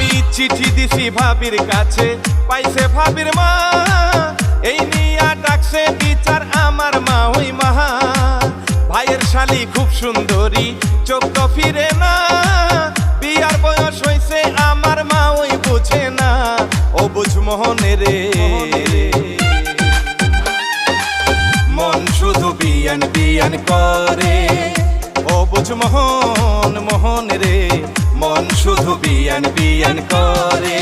আমি চিঠি দিছি ভাবির কাছে, পাইছে ভাবির মা, এই নিয়া ডাকছে বিচার আমার মা ওই মাহা। ভাইয়ের শালি খুব সুন্দরী, চোখ তো ফিরে না, বিয়ার বয়স হইছে আমার মা ওই বুঝে না, ও বুঝ মোহনে রে। মন শুধু বিয়ান বিয়ান করে, ও বুঝ মোহন মোহন রে, মন শুধু বিয়ান বিয়ান করে।